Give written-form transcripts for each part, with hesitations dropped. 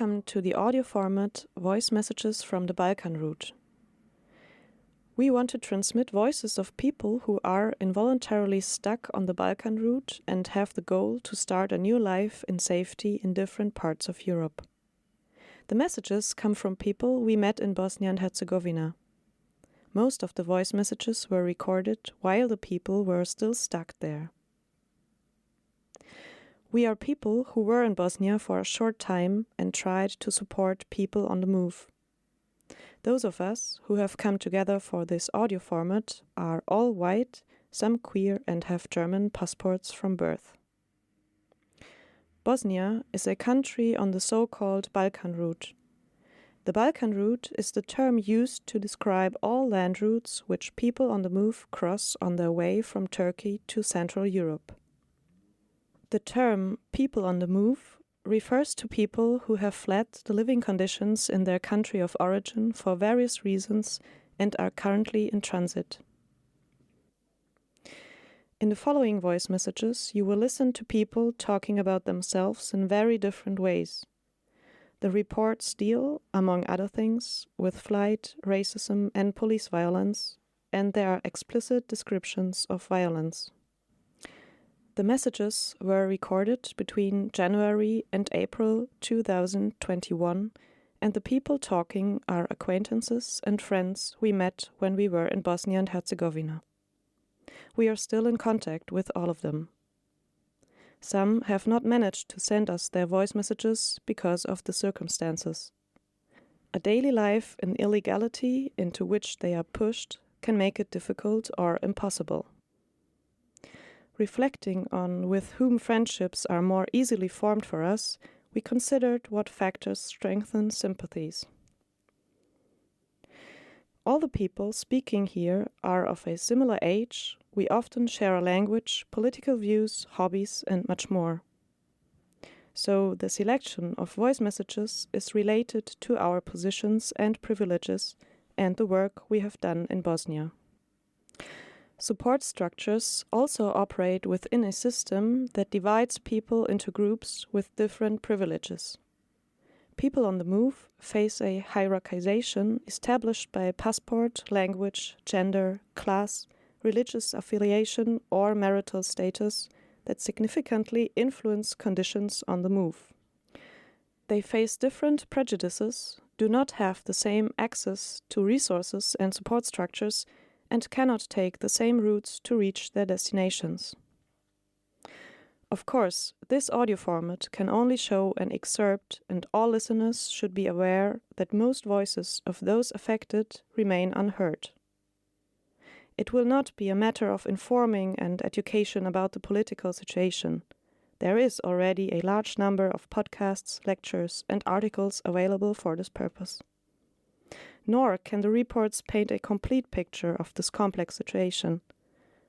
Welcome to the audio format Voice Messages from the Balkan Route. We want to transmit voices of people who are involuntarily stuck on the Balkan route and have the goal to start a new life in safety in different parts of Europe. The messages come from people we met in Bosnia and Herzegovina. Most of the voice messages were recorded while the people were still stuck there. We are people who were in Bosnia for a short time and tried to support people on the move. Those of us who have come together for this audio format are all white, some queer, and have German passports from birth. Bosnia is a country on the so-called Balkan route. The Balkan route is the term used to describe all land routes which people on the move cross on their way from Turkey to Central Europe. The term people on the move refers to people who have fled the living conditions in their country of origin for various reasons and are currently in transit. In the following voice messages, you will listen to people talking about themselves in very different ways. The reports deal, among other things, with flight, racism, and police violence, and there are explicit descriptions of violence. The messages were recorded between January and April 2021, and the people talking are acquaintances and friends we met when we were in Bosnia and Herzegovina. We are still in contact with all of them. Some have not managed to send us their voice messages because of the circumstances. A daily life in illegality into which they are pushed can make it difficult or impossible. Reflecting on with whom friendships are more easily formed for us, we considered what factors strengthen sympathies. All the people speaking here are of a similar age. We often share a language, political views, hobbies, and much more. So the selection of voice messages is related to our positions and privileges and the work we have done in Bosnia. Support structures also operate within a system that divides people into groups with different privileges. People on the move face a hierarchization established by passport, language, gender, class, religious affiliation, or marital status that significantly influence conditions on the move. They face different prejudices, do not have the same access to resources and support structures, and cannot take the same routes to reach their destinations. Of course, this audio format can only show an excerpt, and all listeners should be aware that most voices of those affected remain unheard. It will not be a matter of informing and education about the political situation. There is already a large number of podcasts, lectures, and articles available for this purpose. Nor can the reports paint a complete picture of this complex situation.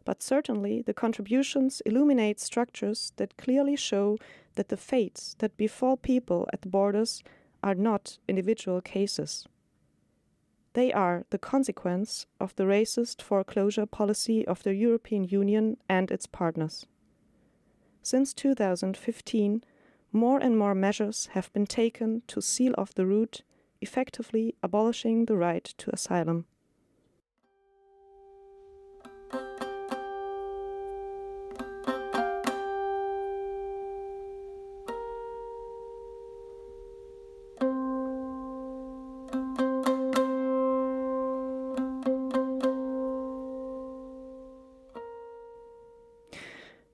But certainly the contributions illuminate structures that clearly show that the fates that befall people at the borders are not individual cases. They are the consequence of the racist foreclosure policy of the European Union and its partners. Since 2015, more and more measures have been taken to seal off the route, effectively abolishing the right to asylum.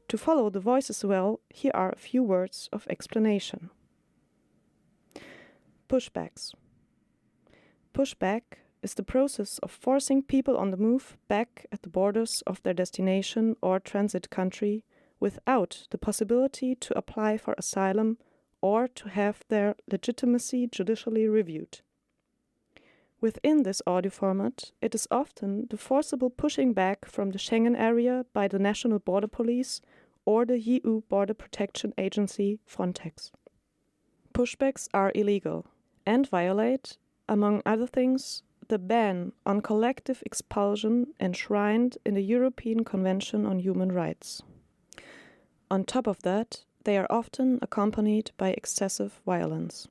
To follow the voices well, here are a few words of explanation. Pushbacks. Pushback is the process of forcing people on the move back at the borders of their destination or transit country without the possibility to apply for asylum or to have their legitimacy judicially reviewed. Within this audio format, it is often the forcible pushing back from the Schengen area by the National Border Police or the EU Border Protection Agency, Frontex. Pushbacks are illegal and violate, among other things, the ban on collective expulsion enshrined in the European Convention on Human Rights. On top of that, they are often accompanied by excessive violence.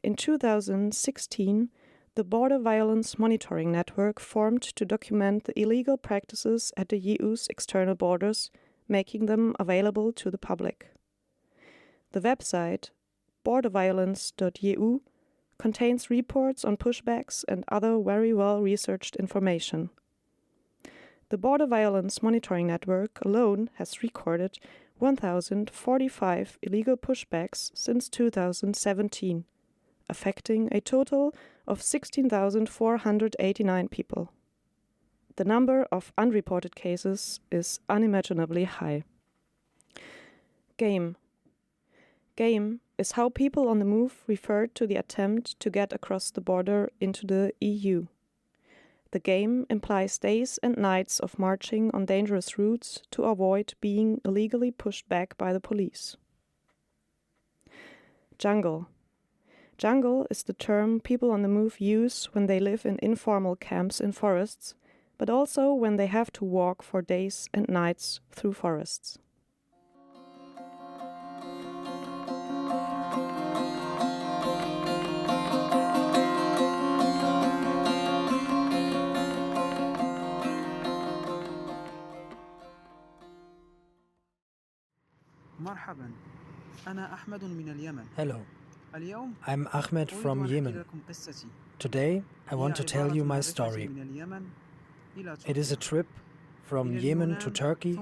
In 2016, the Border Violence Monitoring Network formed to document the illegal practices at the EU's external borders, making them available to the public. The website borderviolence.eu contains reports on pushbacks and other very well-researched information. The Border Violence Monitoring Network alone has recorded 1,045 illegal pushbacks since 2017, affecting a total of 16,489 people. The number of unreported cases is unimaginably high. Game. Game is how people on the move referred to the attempt to get across the border into the EU. The game implies days and nights of marching on dangerous routes to avoid being illegally pushed back by the police. Jungle. Jungle is the term people on the move use when they live in informal camps in forests, but also when they have to walk for days and nights through forests. Hello, I'm Ahmed from Yemen. Today I want to tell you my story. It is a trip from Yemen to Turkey,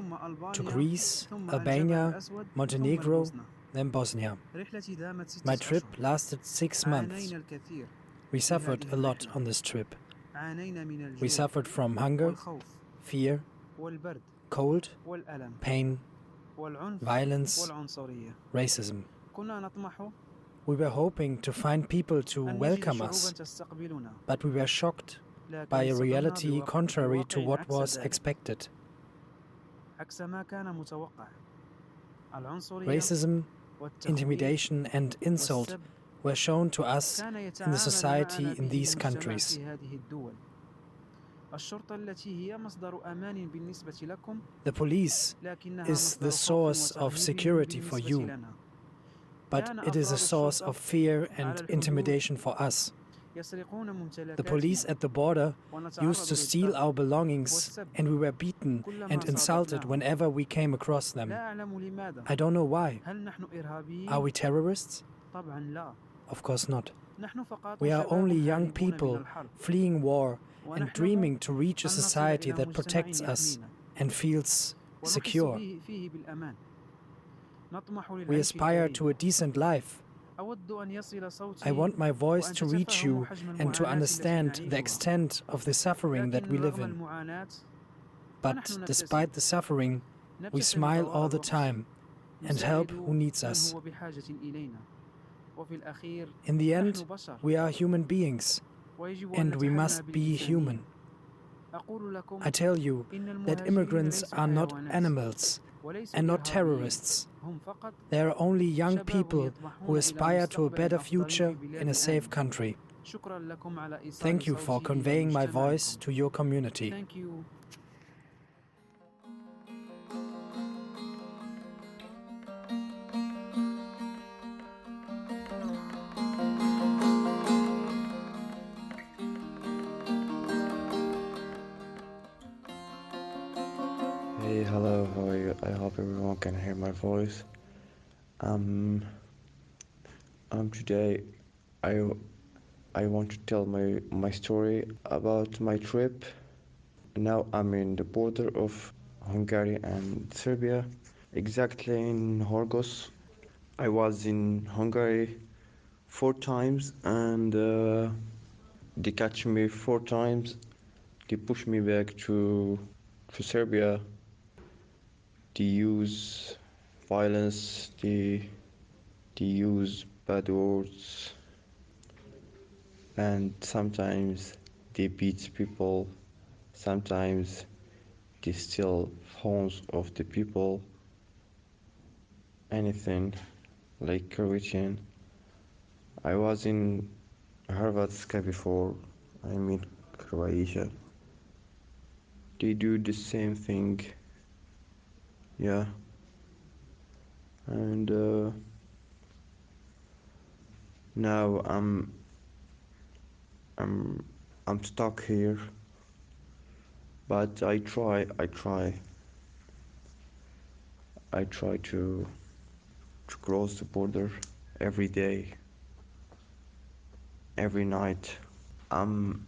to Greece, Albania, Montenegro, then Bosnia. My trip lasted 6 months. We suffered a lot on this trip. We suffered from hunger, fear, cold, pain, violence, racism. We were hoping to find people to welcome us, but we were shocked by a reality contrary to what was expected. Racism, intimidation and insult were shown to us in the society in these countries. The police is the source of security for you, but it is a source of fear and intimidation for us. The police at the border used to steal our belongings, and we were beaten and insulted whenever we came across them. I don't know why. Are we terrorists? Of course not. We are only young people fleeing war and dreaming to reach a society that protects us and feels secure. We aspire to a decent life. I want my voice to reach you and to understand the extent of the suffering that we live in. But despite the suffering, we smile all the time and help who needs us. In the end, we are human beings, and we must be human. I tell you that immigrants are not animals and not terrorists. They are only young people who aspire to a better future in a safe country. Thank you for conveying my voice to your community. Hey, hello, how are you? I hope everyone can hear my voice. Today I want to tell my story about my trip. Now I'm in the border of Hungary and Serbia, exactly in Horgos. I was in Hungary 4 times, and they catch me 4 times. They push me back to Serbia. They use violence, they use bad words, and sometimes they beat people, sometimes they steal phones of the people, anything like Croatian. I was in Hrvatska before, I'm in Croatia. They do the same thing, yeah. And Now I'm I'm stuck here, but I try to cross the border every day, every night. I'm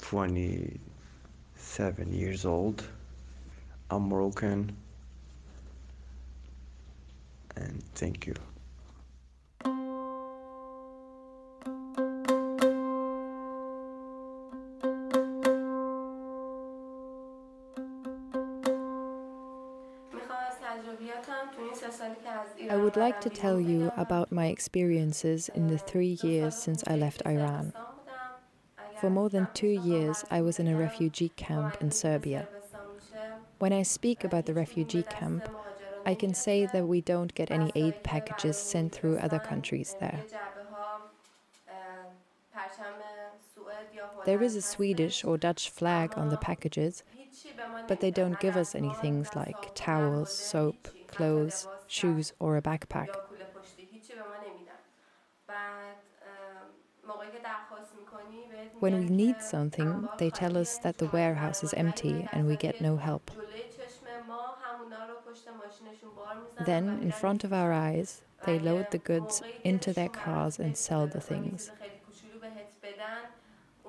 27 years old. I'm Moroccan, and thank you. I would like to tell you about my experiences in the 3 years since I left Iran. For more than 2 years, I was in a refugee camp in Serbia. When I speak about the refugee camp, I can say that we don't get any aid packages sent through other countries there. There is a Swedish or Dutch flag on the packages, but they don't give us any things like towels, soap, clothes, shoes, or a backpack. When we need something, they tell us that the warehouse is empty and we get no help. Then, in front of our eyes, they load the goods into their cars and sell the things.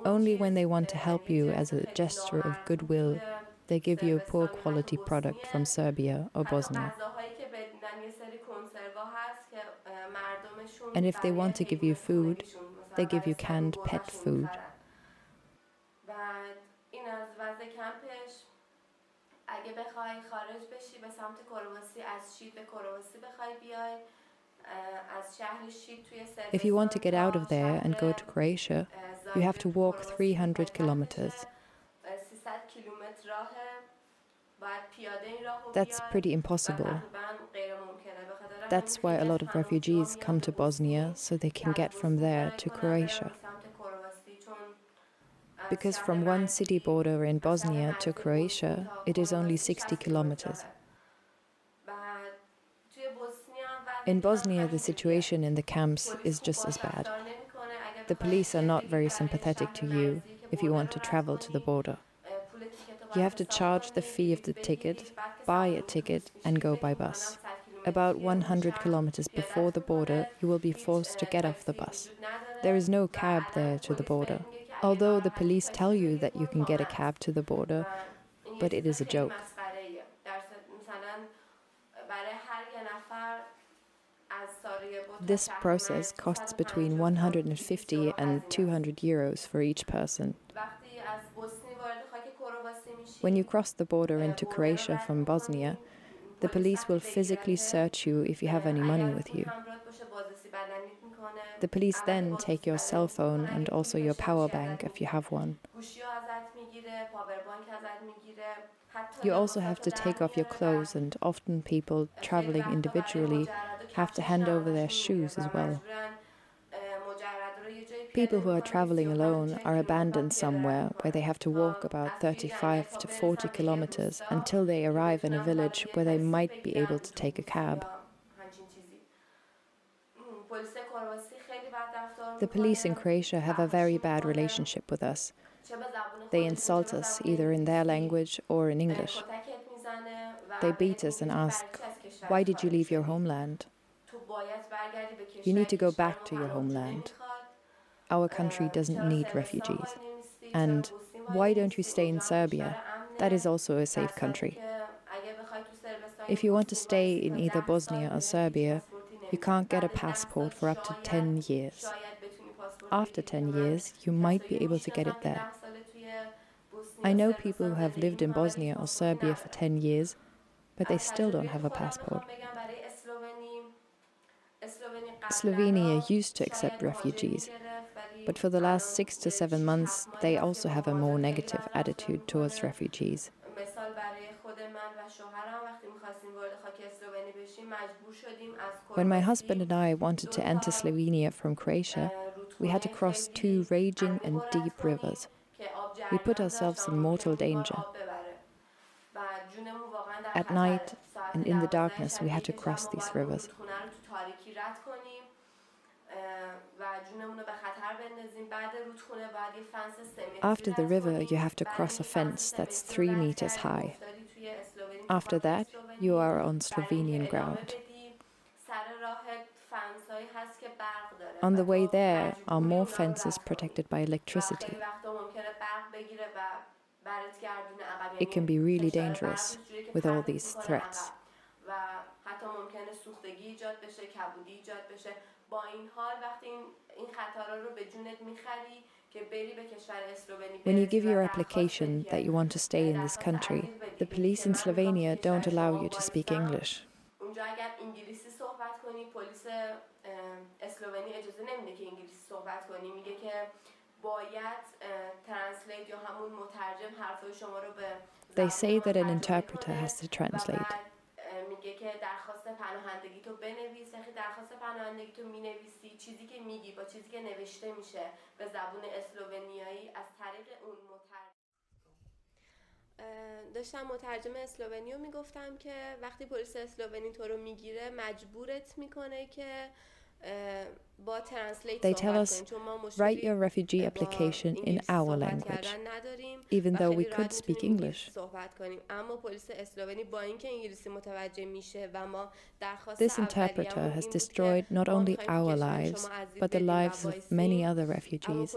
Only when they want to help you as a gesture of goodwill, they give you a poor quality product from Serbia or Bosnia. And if they want to give you food, they give you canned pet food. If you want to get out of there and go to Croatia, you have to walk 300 kilometers. That's pretty impossible. That's why a lot of refugees come to Bosnia, so they can get from there to Croatia. Because from one city border in Bosnia to Croatia, it is only 60 kilometers. In Bosnia, the situation in the camps is just as bad. The police are not very sympathetic to you if you want to travel to the border. You have to charge the fee of the ticket, buy a ticket, and go by bus. About 100 kilometers before the border, you will be forced to get off the bus. There is no cab there to the border. Although the police tell you that you can get a cab to the border, but it is a joke. This process costs between 150 and 200 euros for each person. When you cross the border into Croatia from Bosnia, the police will physically search you if you have any money with you. The police then take your cell phone and also your power bank if you have one. You also have to take off your clothes, and often people traveling individually have to hand over their shoes as well. People who are traveling alone are abandoned somewhere where they have to walk about 35 to 40 kilometers until they arrive in a village where they might be able to take a cab. The police in Croatia have a very bad relationship with us. They insult us either in their language or in English. They beat us and ask, "Why did you leave your homeland? You need to go back to your homeland. Our country doesn't need refugees. And why don't you stay in Serbia? That is also a safe country. If you want to stay in either Bosnia or Serbia, you can't get a passport for up to 10 years. After 10 years, you might be able to get it there. I know people who have lived in Bosnia or Serbia for 10 years, but they still don't have a passport. Slovenia used to accept refugees, but for the last 6 to 7 months, they also have a more negative attitude towards refugees. When my husband and I wanted to enter Slovenia from Croatia, we had to cross 2 raging and deep rivers. We put ourselves in mortal danger. At night and in the darkness, we had to cross these rivers. After the river, you have to cross a fence that's 3 meters high. After that, you are on Slovenian ground. On the way there are more fences protected by electricity. It can be really dangerous with all these threats. When you give your application that you want to stay in this country, the police in Slovenia don't allow you to speak English. They say that an interpreter has to translate. داشتم مترجم اسلوونی رو میگفتم که وقتی پلیس اسلوونی تو رو میگیره مجبورت میکنه که They tell us, write your refugee application in our language, even though we could speak English. This interpreter has destroyed not only our lives, but the lives of many other refugees.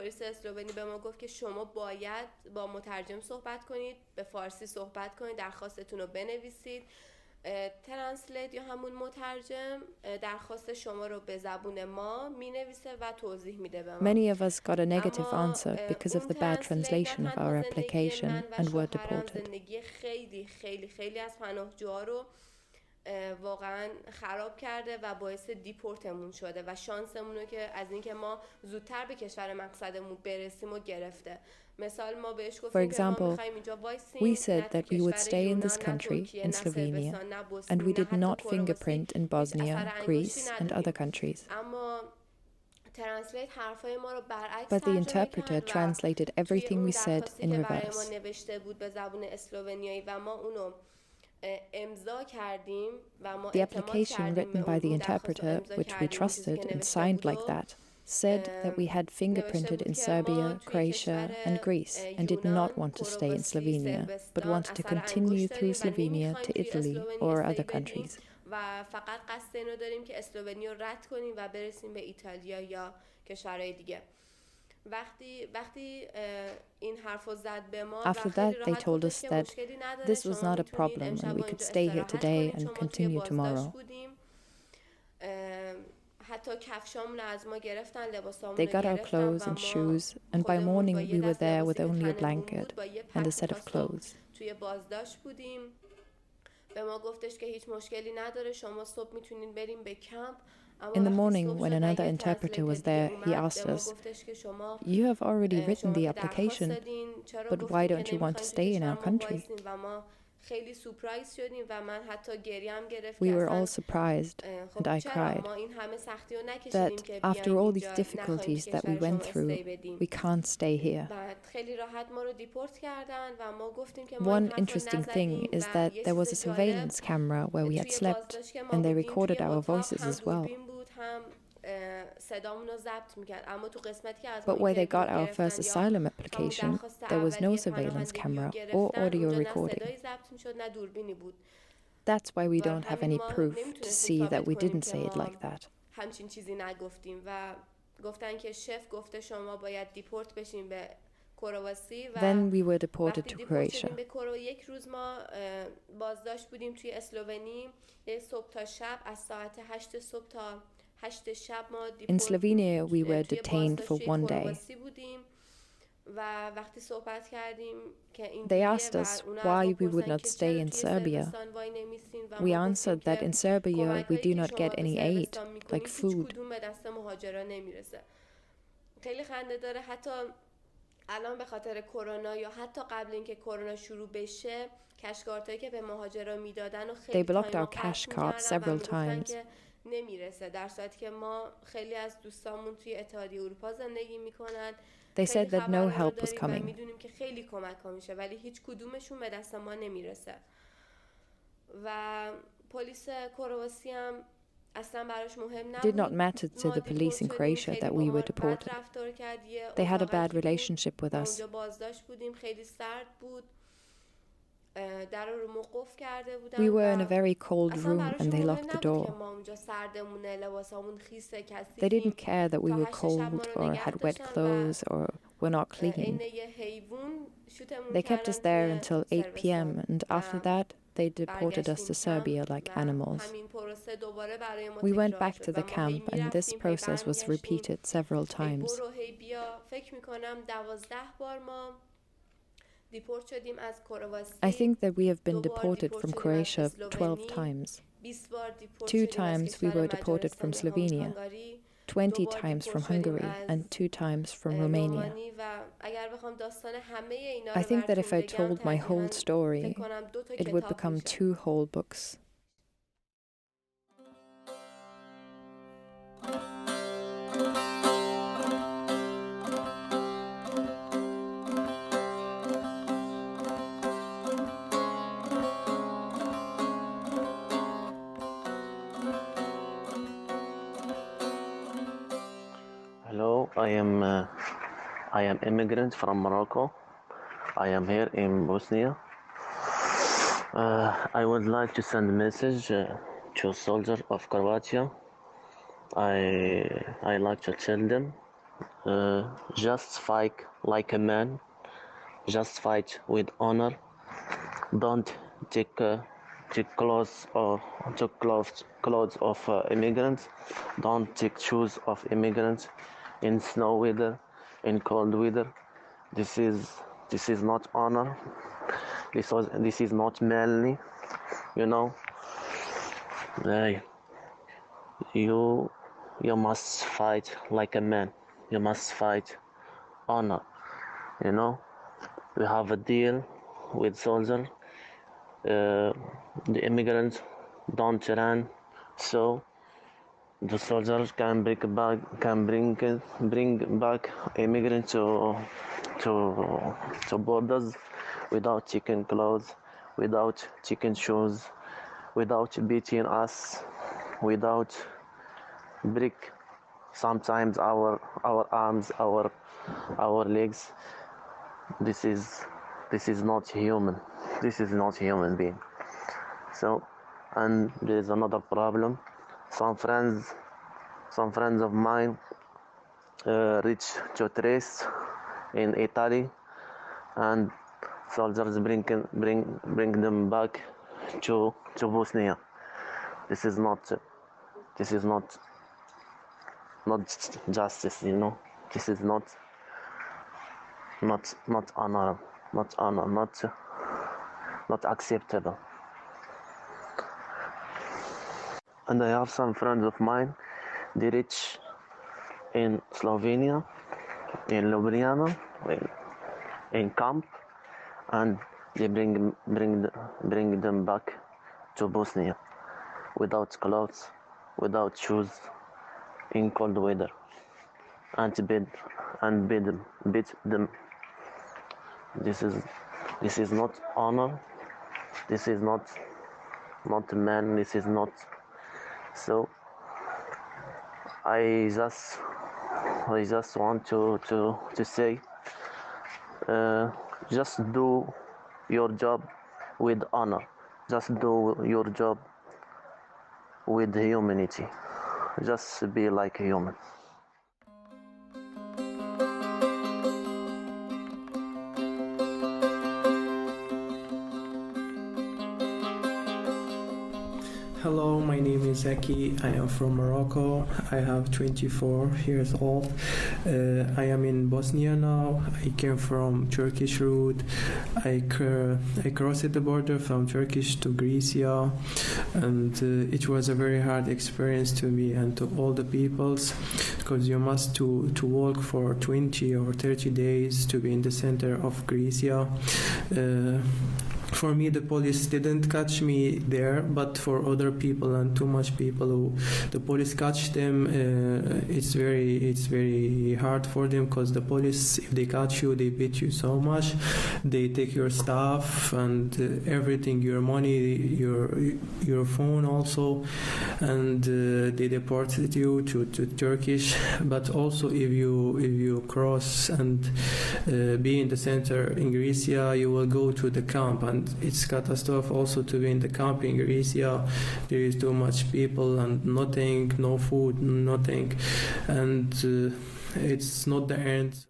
ترنسلیت یا همون مترجم درخواست شما رو به زبون ما مینویسه و توضیح میده به ما. Many of us got a negative answer because of the bad translation of our application and were deported. زندگی خیلی از پناهجوها رو واقعا خراب کرده و باعث دیپورتمون شده و شانسمون رو که از اینکه ما زودتر به کشور مقصدمون برسیم و گرفته. For example, we said that we would stay in this country, in Slovenia, and we did not fingerprint in Bosnia, Greece, and other countries. But the interpreter translated everything we said in reverse. The application written by the interpreter, which we trusted and signed like that, said that we had fingerprinted in Serbia, Croatia and Greece and did not want to stay in Slovenia, but wanted to continue through Slovenia to Italy or other countries. After that, they told us that this was not a problem and we could stay here today and continue tomorrow. They got our clothes and shoes, and by morning we were there with only a blanket and a set of clothes. In the morning, when another interpreter was there, he asked us, "You have already written the application, but why don't you want to stay in our country?" We were all surprised, and I cried, that after all these difficulties that we went through, we can't stay here. One interesting thing is that there was a surveillance camera where we had slept, and they recorded our voices as well. But where they got our first asylum application, there was no surveillance camera or audio recording. That's why we don't have any proof to see that we didn't say it like that. Then we were deported to Croatia. In Slovenia, we were detained for 1 day. They asked us why we would not stay in Serbia. We answered that in Serbia we do not get any aid, like food. الان به خاطر کرونا یا حتی قبل اینکه کرونا شروع بشه کشکارتایی که به مهاجرا میدادن و خیلی They blocked our cash card several times. نمیرسه در صورتی که ما خیلی از دوستامون توی اتحادیه اروپا زندگی میکنن. They said that no help was coming. میدونیم که خیلی کمک ها میشه ولی هیچ کدومشون به دست ما نمیرسه. و پلیس کرواسی هم It did not matter to the police in Croatia that we were deported. They had a bad relationship with us. We were in a very cold room and they locked the door. They didn't care that we were cold or had wet clothes or were not clean. They kept us there until 8 p.m. and after that they deported us to Serbia like animals. We went back to the camp and this process was repeated several times. I think that we have been deported from Croatia 12 times. 2 times we were deported from Slovenia, 20 times from Hungary, and 2 times from Romania. I think that if I told my whole story, it would become 2 whole books. Hello, I am immigrant from Morocco. I am here in Bosnia. I would like to send a message to soldiers of Croatia. I like to tell them, just fight like a man. Just fight with honor. Don't take clothes of immigrants. Don't take shoes of immigrants in snow weather, in cold weather. This is not honor. This is not manly. You know. You must fight like a man. You must fight honor. You know. We have a deal with soldiers. The immigrants don't run, so the soldiers can bring back immigrants to borders without taking clothes, without taking shoes, without beating us, without break sometimes our arms, our legs. This is not human. This is not human being. So, and there is another problem. Some friends of mine reach to Tres in Italy, and soldiers bring them back to Bosnia. This is not justice, you know. This is not honor, not acceptable. And I have some friends of mine, they reach in Slovenia, in Ljubljana, in camp, and they bring them back to Bosnia without clothes, without shoes, in cold weather, and beat them. This is not honor. This is not man. This is not. So I just want to say, just do your job with honor. Just do your job with humanity. Just be like a human. Hello, my name is Zeki. I am from Morocco. I have 24 years old. I am in Bosnia now. I came from Turkish route. I crossed the border from Turkish to Greece, and it was a very hard experience to me and to all the peoples, because you must to walk for 20 or 30 days to be in the center of Greece. For me, the police didn't catch me there, but for other people and too much people who the police catch them, it's very hard for them, because the police, if they catch you, they beat you so much. They take your stuff and everything, your money, your phone also, and they deported you to Turkish. But also, if you cross and be in the center in Greece, you will go to the camp, and it's catastrophe also to be in the camp in Greece. There is too much people and nothing, no food, nothing, and it's not the end.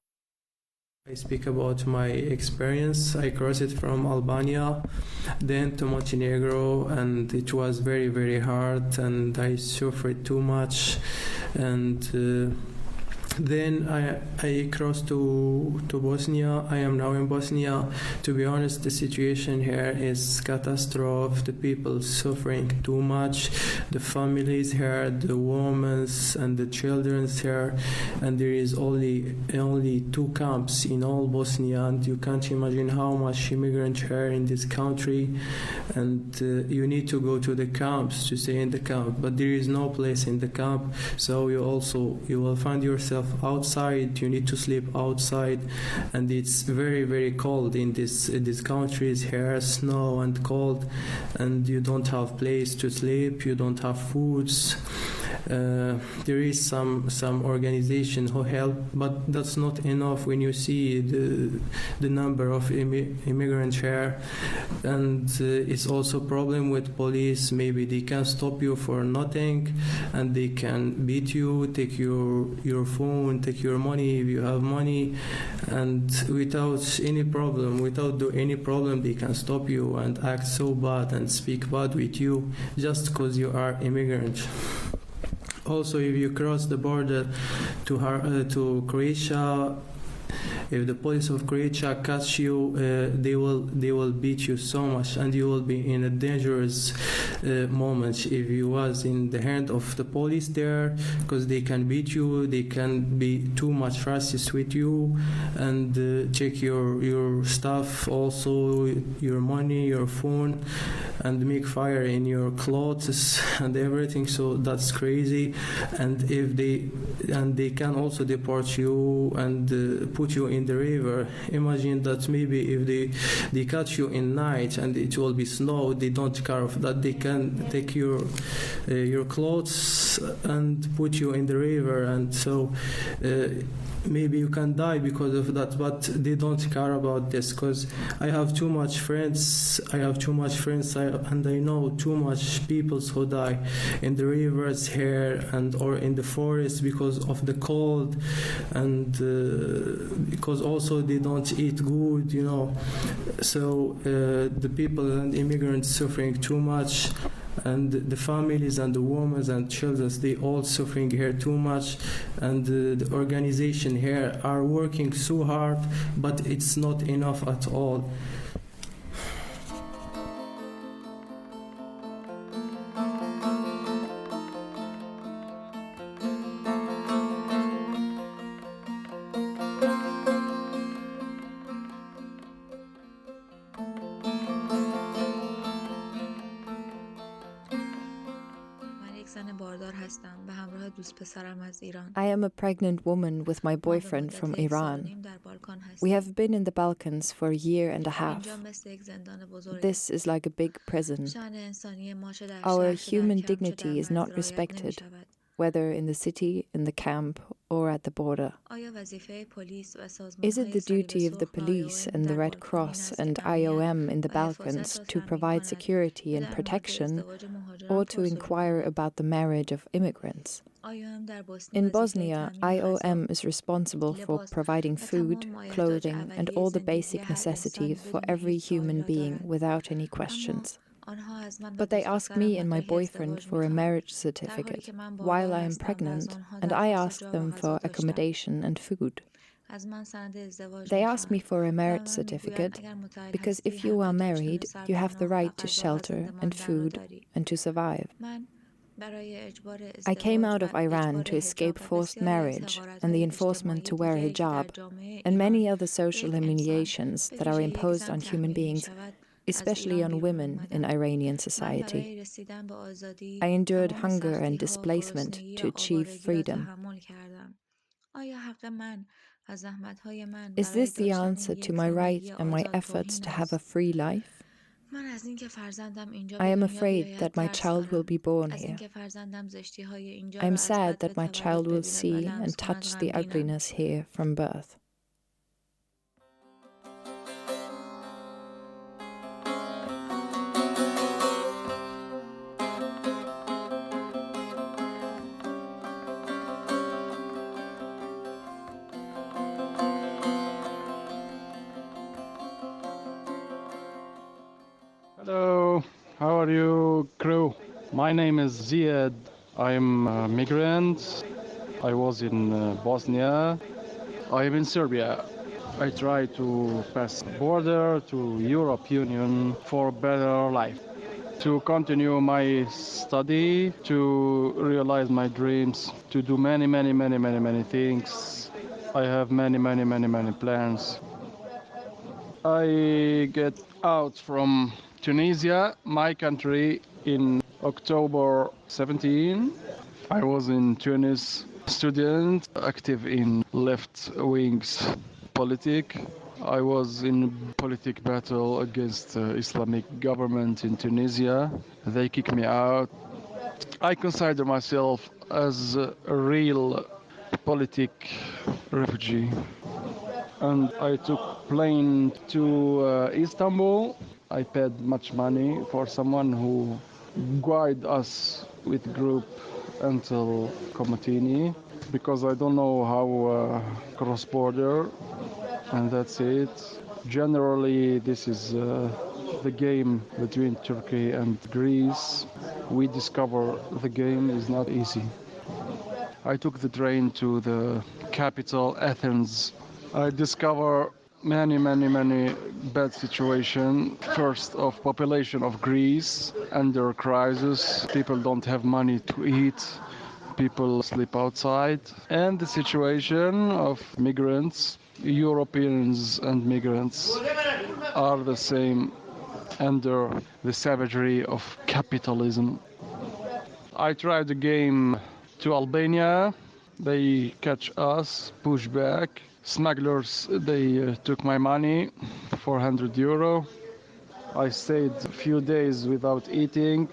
I speak about my experience. I crossed from Albania, then to Montenegro, and it was very, very hard, and I suffered too much, and then I crossed to Bosnia. I am now in Bosnia. To be honest, the situation here is catastrophe. The people suffering too much. The families here, the women and the children here, and there is only 2 camps in all Bosnia, and you can't imagine how much immigrants here in this country. And you need to go to the camps to stay in the camp, but there is no place in the camp. So you will find yourself outside. You need to sleep outside, and it's very, very cold in these countries here, snow and cold, and you don't have place to sleep, you don't have foods. There is some organization who help, but that's not enough when you see the number of immigrants here. And it's also a problem with police. Maybe they can stop you for nothing, and they can beat you, take your phone, take your money if you have money, and without any problem, they can stop you and act so bad and speak bad with you just because you are immigrant. Also, if you cross the border to Croatia, if the police of Croatia catch you, they will beat you so much, and you will be in a dangerous moment if you was in the hand of the police there, because they can beat you, they can be too much racist with you, and check your stuff, also your money, your phone, and make fire in your clothes and everything. So that's crazy. And they can also deport you and put you in the river. Imagine that maybe if they catch you in night and it will be snow, they don't care of that. They can take your clothes and put you in the river, and so maybe you can die because of that. But they don't care about this, because I have too much friends. And I know too much people who die in the rivers here or in the forest because of the cold, and because also they don't eat good, So the people and immigrants suffering too much, and the families and the women and children, they all suffering here too much, and the organization here are working so hard, but it's not enough at all. I am a pregnant woman with my boyfriend from Iran. We have been in the Balkans for a year and a half. This is like a big prison. Our human dignity is not respected, whether in the city, in the camp, or at the border. Is it the duty of the police and the Red Cross and IOM in the Balkans to provide security and protection, or to inquire about the marriage of immigrants? In Bosnia, IOM is responsible for providing food, clothing, and all the basic necessities for every human being without any questions. But they ask me and my boyfriend for a marriage certificate while I am pregnant, and I ask them for accommodation and food. They ask me for a marriage certificate because if you are married, you have the right to shelter and food and to survive. I came out of Iran to escape forced marriage and the enforcement to wear hijab and many other social humiliations that are imposed on human beings. especially on women in Iranian society. I endured hunger and displacement to achieve freedom. Is this the answer to my right and my efforts to have a free life? I am afraid that my child will be born here. I am sad that my child will see and touch the ugliness here from birth. Hello, how are you, crew? My name is Ziad. I'm a migrant. I was in Bosnia. I am in Serbia. I try to pass border to Europe Union for a better life. To continue my study, to realize my dreams, to do many things. I have many plans. I get out from Tunisia, my country, in October 17. I was in Tunis, student, active in left wings politic. I was in politic battle against Islamic government in Tunisia. They kicked me out. I consider myself as a real politic refugee. And I took plane to Istanbul. I paid much money for someone who guide us with group until Comatini, because I don't know how cross border, and that's it. Generally, this is the game between Turkey and Greece. We discover the game is not easy. I took the train to the capital, Athens. I discover many bad situation. First, of population of Greece under crisis. People don't have money to eat. People sleep outside. And the situation of migrants, Europeans and migrants are the same under the savagery of capitalism. I tried the game to Albania. They catch us, push back. Smugglers, they took my money, 400 euro. I stayed a few days without eating,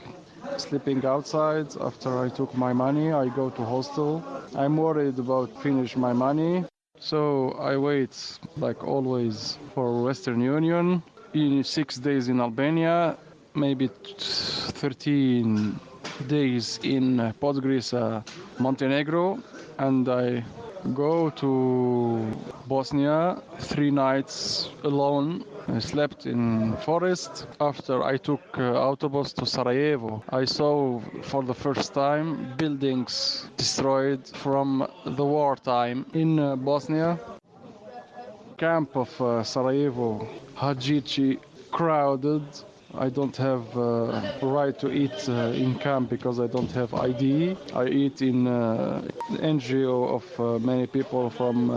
sleeping outside. After I took my money, I go to hostel. I'm worried about finish my money. So I wait, like always, for Western Union. In 6 days in Albania, maybe 13 days in Podgorica, Montenegro, and I go to Bosnia 3 nights alone. I slept in forest. After I took autobus to Sarajevo, I saw for the first time buildings destroyed from the wartime in Bosnia. Camp of Sarajevo, Hadžići, crowded. I don't have right to eat in camp because I don't have ID. I eat in NGO of many people from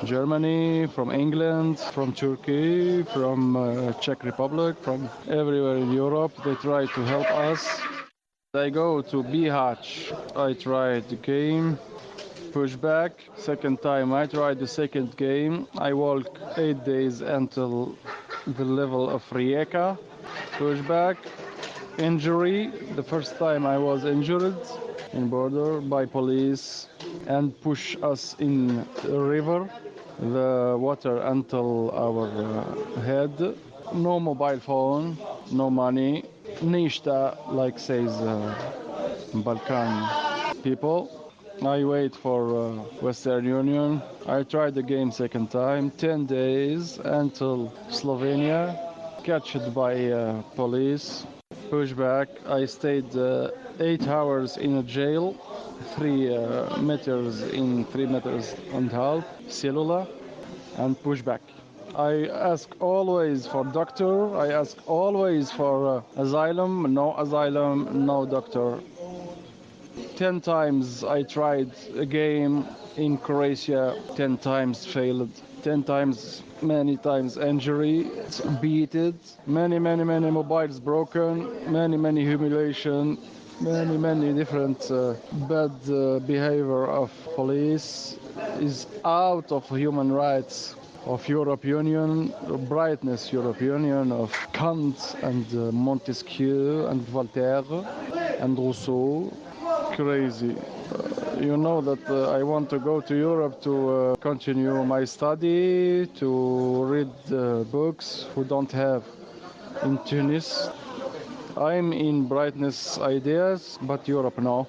Germany, from England, from Turkey, from Czech Republic, from everywhere in Europe. They try to help us. I go to Bihać. I tried the game. Push back. Second time I tried the second game. I walk 8 days until the level of Rijeka. Push back. Injury. The first time I was injured in border by police and push us in the river. The water until our head. No mobile phone. No money. Ništa, like says Balkan people. I wait for Western Union. I tried the game second time, 10 days until Slovenia, catched by police, push back. I stayed 8 hours in a jail, 3 meters in 3 meters and a half, cellular, and push back. I ask always for doctor, I ask always for asylum, no doctor. 10 times I tried a game in Croatia, 10 times failed, 10 times, many times injury, beaten, many mobiles broken, many humiliation, many different bad behavior of police is out of human rights of European Union, brightness European Union of Kant and Montesquieu and Voltaire and Rousseau. Crazy. You know that I want to go to Europe to continue my study, to read books who don't have in Tunis. I'm in brightness ideas, but Europe no.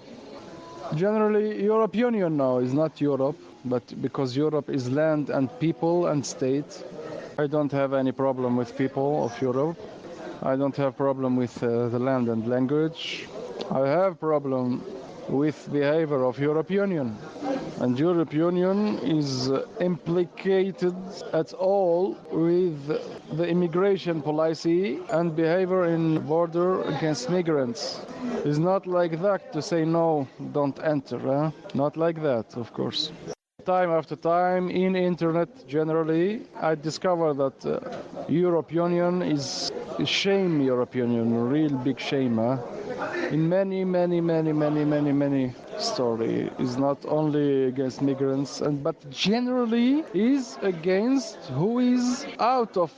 Generally, European Union now is not Europe, but because Europe is land and people and state. I don't have any problem with people of Europe. I don't have problem with the land and language. I have problem with behavior of European Union. And European Union is implicated at all with the immigration policy and behavior in border against migrants. It's not like that to say no, don't enter. Not like that, of course. Time after time, in internet generally, I discover that European Union is shame. European Union, real big shame. In many story is not only against migrants, but generally is against who is out of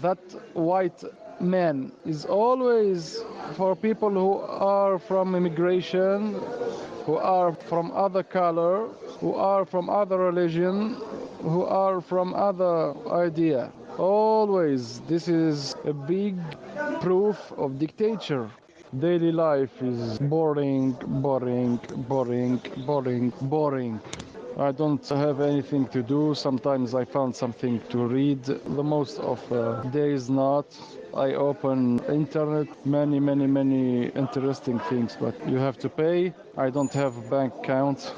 that white man. Is always for people who are from immigration, who are from other color, who are from other religion, who are from other idea. Always, this is a big proof of dictator. Daily life is boring. I don't have anything to do. Sometimes I found something to read. The most of days not. I open internet, many interesting things, but you have to pay. I don't have bank account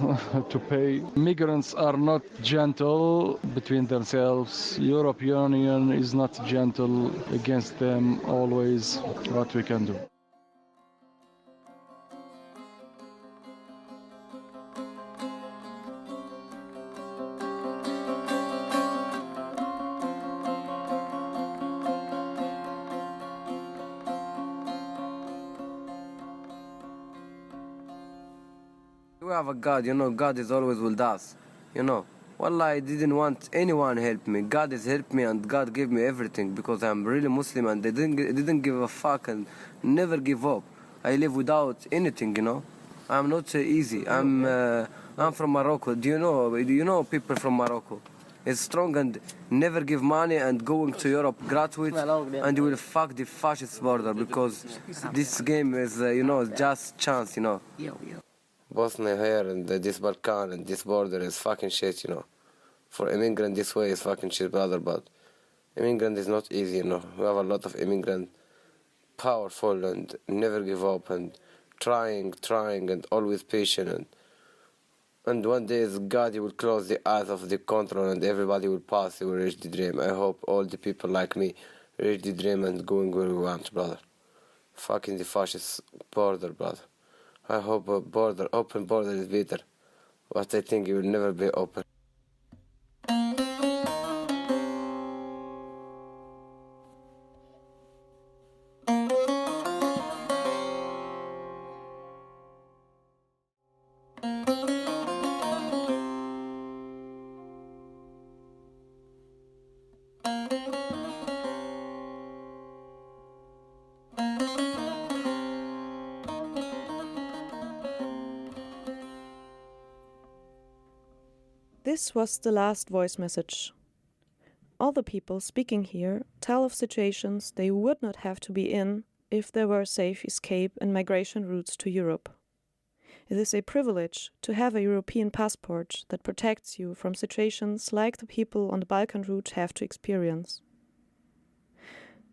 to pay. Migrants are not gentle between themselves. European Union is not gentle against them always. What we can do. We have a God, God is always with us, Wallah, I didn't want anyone help me. God has helped me and God gave me everything because I'm really Muslim and I didn't give a fuck and never give up. I live without anything, I'm not easy. I'm from Morocco. Do you know people from Morocco? It's strong and never give money and going to Europe graduate and you will fuck the fascist border because this game is, just chance, Bosnia here and this Balkan and this border is fucking shit, For immigrant this way is fucking shit, brother, but immigrant is not easy, We have a lot of immigrant, powerful and never give up and trying and always patient and one day God he will close the eyes of the control and everybody will pass, he will reach the dream. I hope all the people like me reach the dream and going where we want, brother. Fucking the fascist border, brother. I hope a open border is better, but I think it will never be open. This was the last voice message. All the people speaking here tell of situations they would not have to be in if there were safe escape and migration routes to Europe. It is a privilege to have a European passport that protects you from situations like the people on the Balkan route have to experience.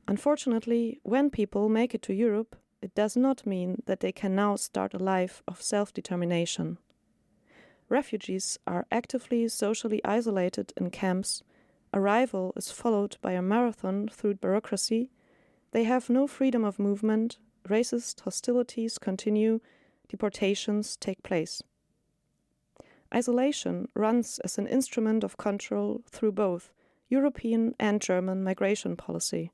Unfortunately, when people make it to Europe, it does not mean that they can now start a life of self-determination. Refugees are actively socially isolated in camps, arrival is followed by a marathon through bureaucracy, they have no freedom of movement, racist hostilities continue, deportations take place. Isolation runs as an instrument of control through both European and German migration policy.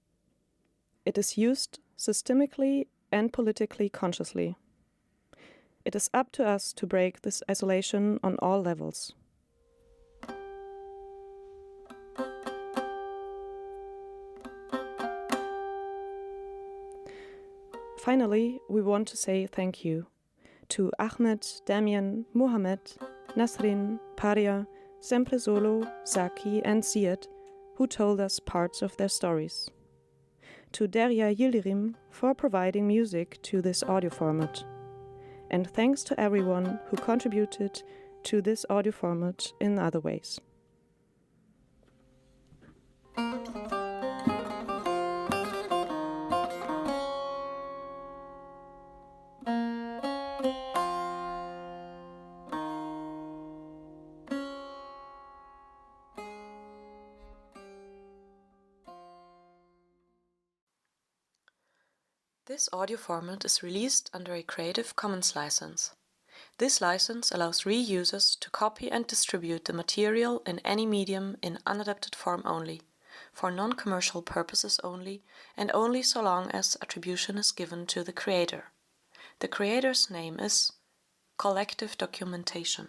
It is used systemically and politically consciously. It is up to us to break this isolation on all levels. Finally, we want to say thank you to Ahmed, Damien, Mohammed, Nasrin, Paria, Sempre Solo, Zaki and Ziad, who told us parts of their stories. To Derya Yildirim for providing music to this audio format. And thanks to everyone who contributed to this audio format in other ways. This audio format is released under a Creative Commons license. This license allows reusers to copy and distribute the material in any medium in unadapted form only, for non-commercial purposes only, and only so long as attribution is given to the creator. The creator's name is Collective Documentation.